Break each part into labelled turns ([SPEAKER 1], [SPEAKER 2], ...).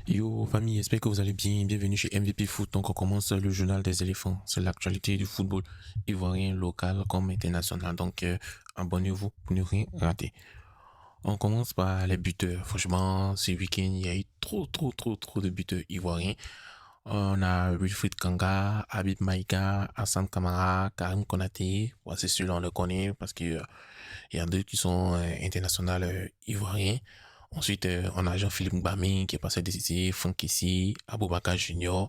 [SPEAKER 1] Yo famille, j'espère que vous allez bien. Bienvenue chez MVP Foot. Donc on commence le journal des éléphants. C'est l'actualité du football ivoirien local comme international. Donc abonnez-vous pour ne rien rater. On commence par les buteurs. Franchement, ce week-end, il y a eu trop de buteurs ivoiriens. On a Wilfried Kanga, Habib Maïga, Hassan Kamara, Karim Konaté. Ouais, c'est celui-là, on le connaît parce que il y a deux qui sont internationaux ivoiriens. Ensuite, on a Jean-Philippe Gbami qui est passé décisif, Franck Kessie, Aboubakar Junior,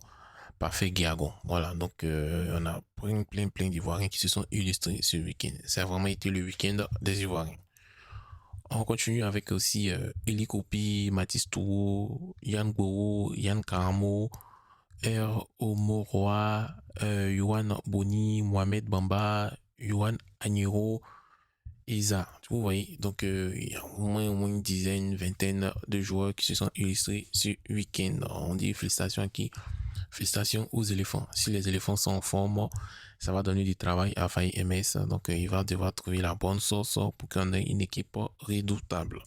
[SPEAKER 1] Parfait Guiagon. Voilà, donc on a plein d'Ivoiriens qui se sont illustrés ce week-end. Ça a vraiment été le week-end des Ivoiriens. On continue avec aussi Eli Kopi, Mathis Touro, Yann Goro, Yann Karamo, R. Omoroa, Yohan Boni, Mohamed Bamba, Yohan Agnero, Isa. Vous voyez, donc il y a au moins une dizaine, une vingtaine de joueurs qui se sont illustrés ce week-end. On dit félicitations à qui? Félicitations aux éléphants. Si les éléphants sont en forme, ça va donner du travail à Faye MS. Donc il va devoir trouver la bonne sauce pour qu'on ait une équipe redoutable.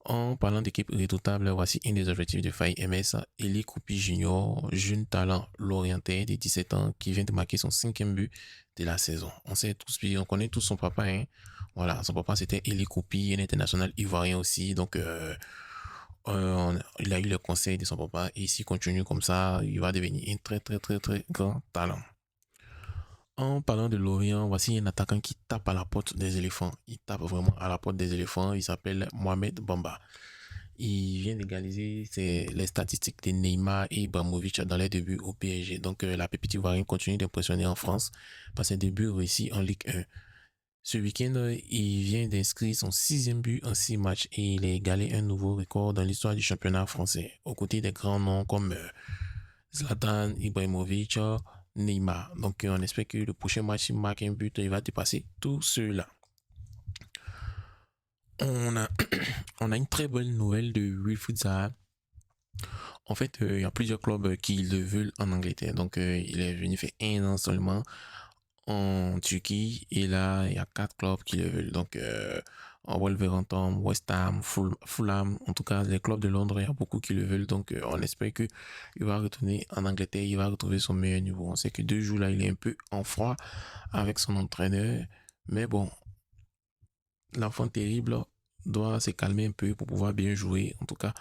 [SPEAKER 1] En parlant d'équipe redoutable, voici un des objectifs de Faye MS. Eli Koupi Junior, jeune talent lorientais de 17 ans qui vient de marquer son 5e but de la saison. On connaît tous son papa. Hein. Voilà, son papa c'était Eli Koupi, un international ivoirien aussi. Donc il a eu le conseil de son papa et s'il continue comme ça, il va devenir un très grand talent. En parlant de Lorient, voici un attaquant qui tape à la porte des éléphants. Il tape vraiment à la porte des éléphants. Il s'appelle Mohamed Bamba. Il vient d'égaliser les statistiques de Neymar et Ibrahimovic dans les débuts au PSG. Donc la pépite ivoirienne continue d'impressionner en France par ses débuts réussis en Ligue 1. Ce week-end, il vient d'inscrire son 6e but en 6 matchs et il a égalé un nouveau record dans l'histoire du championnat français, aux côtés des grands noms comme Zlatan, Ibrahimovic, Neymar. Donc on espère que le prochain match, il marque un but, il va dépasser tous ceux-là. On a, on a une très bonne nouvelle de Wilfried Zaha. En fait, il y a plusieurs clubs qui le veulent en Angleterre. Donc il est venu faire 1 an seulement en Turquie et là il y a 4 clubs qui le veulent. Donc en Wolverhampton, West Ham, Fulham, en tout cas les clubs de Londres, il y a beaucoup qui le veulent. Donc on espère que il va retourner en Angleterre, il va retrouver son meilleur niveau. On sait que 2 jours là, il est un peu en froid avec son entraîneur, mais bon, l'enfant terrible doit se calmer un peu pour pouvoir bien jouer. En tout cas,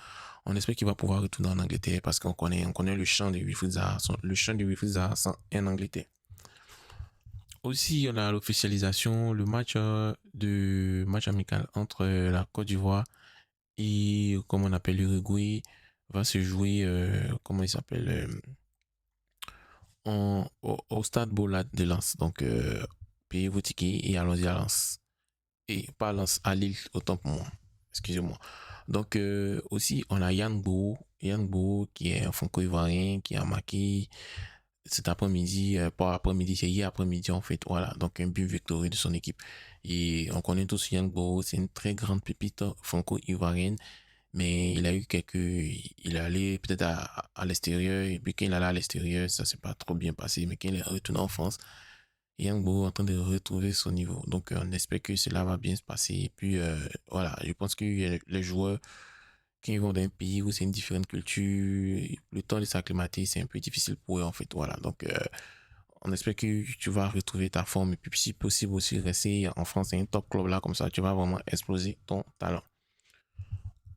[SPEAKER 1] on espère qu'il va pouvoir retourner en Angleterre parce qu'on connaît le chant de Wilfried Zaha, le chant de Wilfried Zaha en Angleterre. Aussi, on a l'officialisation, le match amical entre la Côte d'Ivoire et, comme on appelle, l'Uruguay, va se jouer, comment il s'appelle, au stade Bollard de Lens. Donc, payez vos tickets et allons-y à Lens. Et pas à Lens, à Lille, autant pour moi. Excusez-moi. Donc, aussi, on a Yann Bo qui est un franco-ivoirien qui a marqué cet après-midi, pas après-midi, c'est hier après-midi en fait, voilà, donc un but victorieux de son équipe. Et on connaît tous Yang Bo, c'est une très grande pépite franco-ivoirienne, mais il est allé peut-être à l'extérieur, et puis quand il est allé à l'extérieur, ça s'est pas trop bien passé, mais quand il est retourné en France, Yang Bo est en train de retrouver son niveau. Donc on espère que cela va bien se passer. Et puis voilà, je pense que les joueurs quand ils vont d'un pays où c'est une différente culture, le temps de s'acclimater, c'est un peu difficile pour eux en fait. Voilà, donc on espère que tu vas retrouver ta forme et puis si possible aussi rester en France, c'est un top club là, comme ça tu vas vraiment exploser ton talent.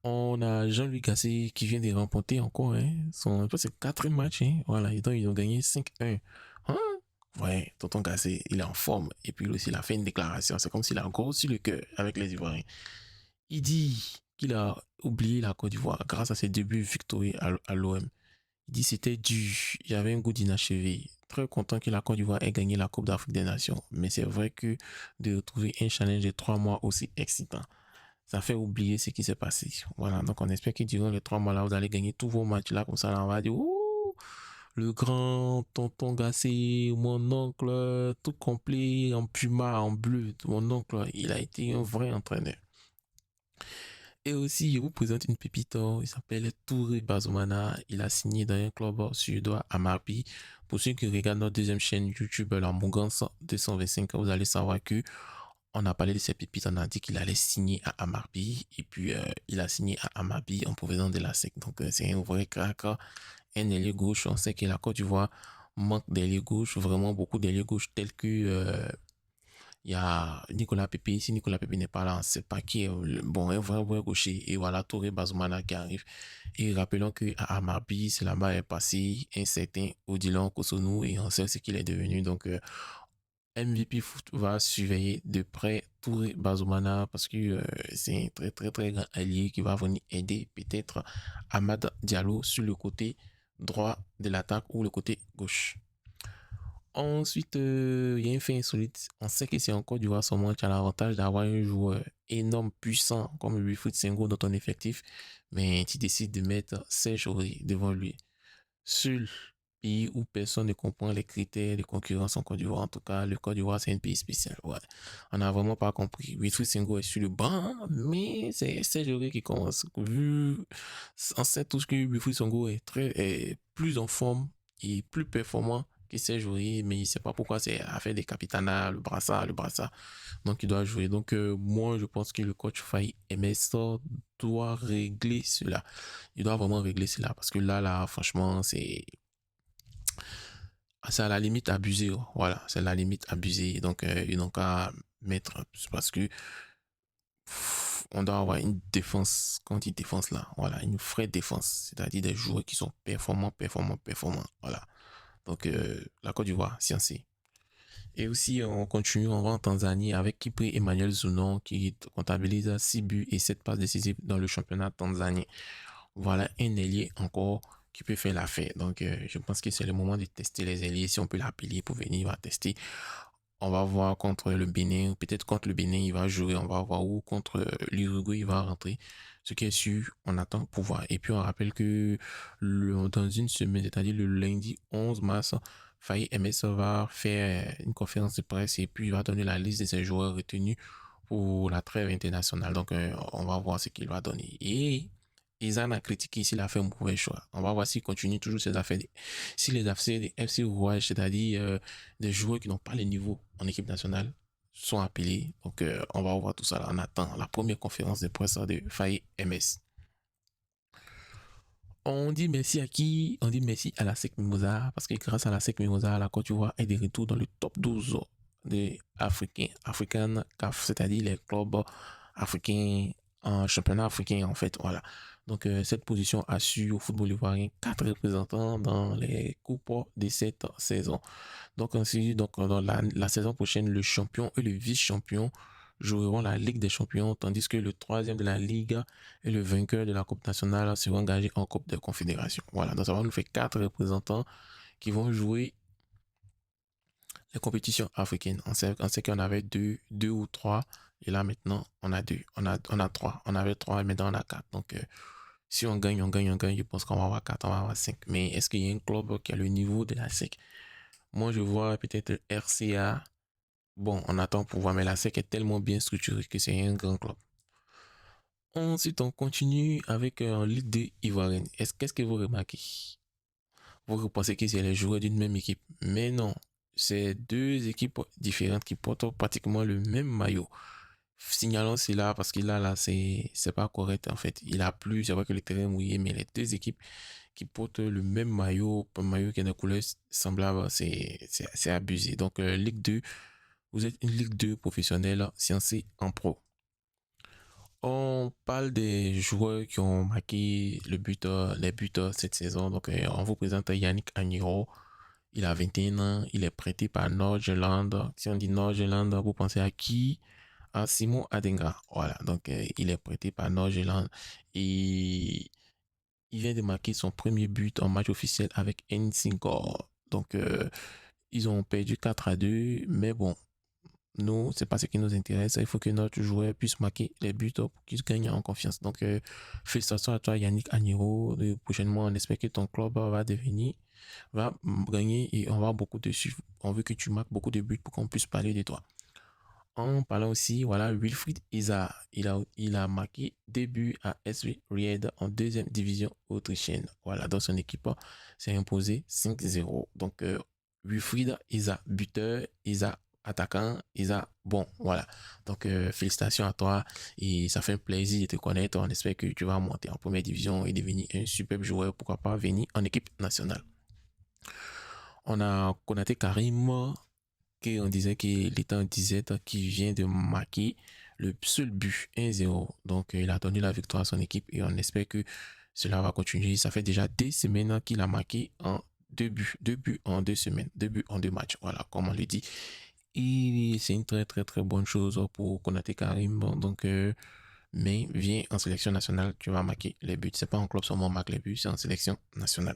[SPEAKER 1] On a Jean-Louis Gasset qui vient de remporter encore c'est 4 matchs. Hein, voilà, ils ont gagné 5-1. Hein? Ouais, tonton Gasset, il est en forme. Et puis aussi, il a fait une déclaration. C'est comme s'il a grossi le cœur avec les Ivoiriens. Il dit qu'il a oublié la Côte d'Ivoire grâce à ses débuts victorieux à l'OM. Il dit que c'était dû, il y avait un goût d'inachevé. Très content que la Côte d'Ivoire ait gagné la Coupe d'Afrique des Nations. Mais c'est vrai que de retrouver un challenge de 3 mois aussi excitant, ça fait oublier ce qui s'est passé. Voilà, donc on espère que durant les 3 mois là, vous allez gagner tous vos matchs là, comme ça là, on va dire, ouh, le grand tonton Gassé, mon oncle, tout complet, en puma, en bleu. Mon oncle, il a été un vrai entraîneur. Et aussi, je vous présente une pépite, il s'appelle Touré Bazumana. Il a signé dans un club suédois à Marby. Pour ceux qui regardent notre deuxième chaîne YouTube, la Mougance 225, vous allez savoir que on a parlé de ses pépites, on a dit qu'il allait signer à Amarby, et puis il a signé à Amarby en provenance de la SEC. Donc c'est un vrai crack, un ailier gauche. On sait que la Côte d'Ivoire manque d'ailier gauche, vraiment beaucoup d'ailier gauche, tels que il y a Nicolas Pepe. Si Nicolas Pepe n'est pas là, on ne sait pas qui est bon, un vrai gaucher. Et voilà, Touré Bazoumana qui arrive. Et rappelons qu'à Amarby, c'est là-bas est passé un certain Odilon Kosonou, et on sait ce qu'il est devenu. Donc MVP Foot va surveiller de près Touré Bazoumana parce que c'est un très grand allié qui va venir aider peut-être Amad Diallo sur le côté droit de l'attaque ou le côté gauche. Ensuite, il y a un fait insolite. On sait que c'est en Côte d'Ivoire, son match a l'avantage d'avoir un joueur énorme, puissant comme Wilfried Senghor dans ton effectif, mais tu décides de mettre Serge Aurier devant lui. Seul pays où personne ne comprend les critères de concurrence en Côte d'Ivoire. En tout cas, le Côte d'Ivoire, c'est un pays spécial. Ouais. On n'a vraiment pas compris. Wilfried Senghor est sur le banc, mais c'est Serge Aurier qui commence. On sait tous que Wilfried Senghor est plus en forme et plus performant que Serge Aurier, mais il ne sait pas pourquoi c'est affaire des capitanats, le brassard. Donc, il doit jouer. Donc, moi, je pense que le coach Faye MS doit régler cela. Il doit vraiment régler cela parce que là, franchement, c'est à la limite abusé. Oh. Voilà, c'est la limite abusée. Donc, ils n'ont qu'à mettre, parce que on doit avoir une défense, quand on dit défense là, voilà, une vraie défense, c'est-à-dire des joueurs qui sont performants. Voilà. Donc, la Côte d'Ivoire, sciencé. Et aussi, on continue, on va en Tanzanie avec Kipri Emmanuel Zounon qui comptabilise 6 buts et 7 passes décisives dans le championnat tanzanien. Voilà un ailier encore qui peut faire l'affaire. Donc, je pense que c'est le moment de tester les ailiers. Si on peut l'appeler pour venir, il va tester. On va voir contre le Bénin. Peut-être contre le Bénin, il va jouer. On va voir où contre l'Uruguay, il va rentrer. Ce qui est sûr, on attend pour voir. Et puis, on rappelle que dans une semaine, c'est-à-dire le lundi 11 mars, Faye MS va faire une conférence de presse et puis il va donner la liste de ses joueurs retenus pour la trêve internationale. Donc, on va voir ce qu'il va donner. Et Izan a critiqué s'il a fait un mauvais choix. On va voir s'il continue toujours ses affaires. Si les affaires des FC Rouage, c'est-à-dire des joueurs qui n'ont pas le niveau en équipe nationale, sont appelés. Donc, on va voir tout ça là. On attend la première conférence de presse de Faye MS. On dit merci à qui? On dit merci à la SEC Mimosa, parce que grâce à la SEC Mimosa, la Côte d'Ivoire est de retour dans le top 12 des African CAF, c'est-à-dire les clubs africains en championnat africain en fait. Voilà. Donc cette position assure au football ivoirien 4 représentants dans les coupes de cette saison. Donc ainsi, dans la saison prochaine, le champion et le vice-champion joueront la Ligue des Champions, tandis que le troisième de la Ligue et le vainqueur de la Coupe nationale seront engagés en Coupe des Confédérations. Voilà, donc ça va nous faire 4 représentants qui vont jouer les compétitions africaines. On sait qu'on avait deux ou trois, et là maintenant on a deux, on a trois. On avait trois, et maintenant on a quatre. Donc si on gagne, je pense qu'on va avoir 4, on va avoir 5. Mais est-ce qu'il y a un club qui a le niveau de la SEC? Moi, je vois peut-être RCA. Bon, on attend pour voir, mais la SEC est tellement bien structurée que c'est un grand club. Ensuite, on continue avec Ligue 2 ivoirienne. Qu'est-ce que vous remarquez? Vous pensez que c'est les joueurs d'une même équipe? Mais non, c'est deux équipes différentes qui portent pratiquement le même maillot. Signalons cela parce que là, c'est pas correct en fait. Il a plu, c'est vrai que le terrain est mouillé, mais les deux équipes qui portent le même maillot, un maillot qui a des couleurs semblables, c'est abusé. Donc, Ligue 2, vous êtes une Ligue 2 professionnelle sciencée en pro. On parle des joueurs qui ont marqué les buts cette saison. Donc, on vous présente Yannick Agnero. Il a 21 ans. Il est prêté par Nord-Irlande. Si on dit Nord-Irlande, vous pensez à qui? À Simon Adenga. Voilà. Donc, il est prêté par Nord-Irlande. Et il vient de marquer son premier but en match officiel avec Nsingor. Donc, ils ont perdu 4-2. Mais bon, nous, c'est pas ce qui nous intéresse. Il faut que notre joueur puisse marquer les buts pour qu'il gagne en confiance. Donc, félicitations à toi, Yannick Agnero. Prochainement, on espère que ton club va gagner et on va beaucoup de suivre. On veut que tu marques beaucoup de buts pour qu'on puisse parler de toi. En parlant aussi, voilà, Wilfried Iza, il a marqué des buts à SV Ried en deuxième division autrichienne. Voilà, dans son équipe, s'est imposé 5-0. Donc, Wilfried Iza, buteur, Iza attaquant, Isa. Bon, voilà. Donc, félicitations à toi et ça fait un plaisir de te connaître. On espère que tu vas monter en première division et devenir un superbe joueur, pourquoi pas venir en équipe nationale. On a Konaté Karim, qui on disait qu'il était en disette, qui vient de marquer le seul but 1-0. Donc, il a donné la victoire à son équipe et on espère que cela va continuer. Ça fait déjà des semaines qu'il a marqué en 2 buts en 2 semaines, 2 buts en 2 matchs. Voilà, comme on le dit. Et c'est une très, très, très bonne chose pour Konaté Karim. Donc, mais viens en sélection nationale, tu vas marquer les buts. C'est pas en club seulement on marque les buts, c'est en sélection nationale.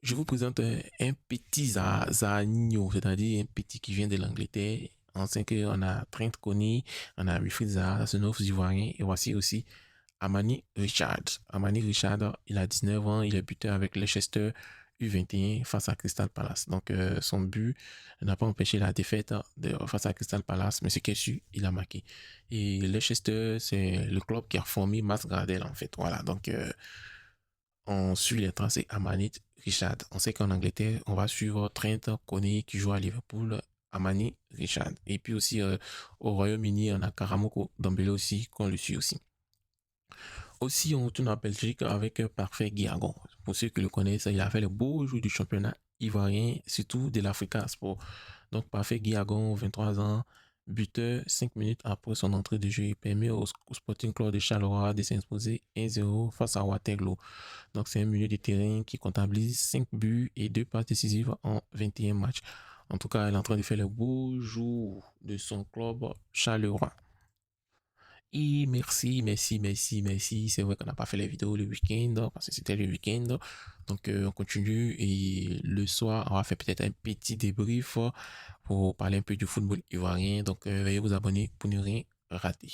[SPEAKER 1] Je vous présente un petit Zagnino, c'est-à-dire un petit qui vient de l'Angleterre. On sait qu'on a Trent Coney, on a Wilfried Zaha, ce neuf Ivoirien, et voici aussi Amani Richard. Amani Richard, il a 19 ans, il est buteur avec Leicester U21 face à Crystal Palace. Donc, son but n'a pas empêché la défaite face à Crystal Palace, mais ce qui est sûr, il a marqué. Et Leicester, c'est le club qui a formé Matt Gradel, en fait. Voilà, donc on suit les traces Amani Richard. On sait qu'en Angleterre, on va suivre Trent Coney qui joue à Liverpool, Amani Richard. Et puis aussi au Royaume-Uni, on a Karamoko Dembélé aussi qu'on le suit aussi. Aussi, on retourne en Belgique avec Parfait Guiagon. Pour ceux qui le connaissent, il a fait le beau jeu du championnat ivoirien, surtout de l'Africa Sport. Donc, Parfait Guiagon, 23 ans, buteur 5 minutes après son entrée de jeu. Il permet au Sporting Club de Charleroi de s'imposer 1-0 face à Waterloo. Donc, c'est un milieu de terrain qui comptabilise 5 buts et 2 passes décisives en 21 matchs. En tout cas, il est en train de faire le beau jour de son club Charleroi. Et merci. C'est vrai qu'on n'a pas fait les vidéos le week-end parce que c'était le week-end. Donc, on continue et le soir, on va faire peut-être un petit débrief pour parler un peu du football ivoirien. Donc, veuillez vous abonner pour ne rien rater.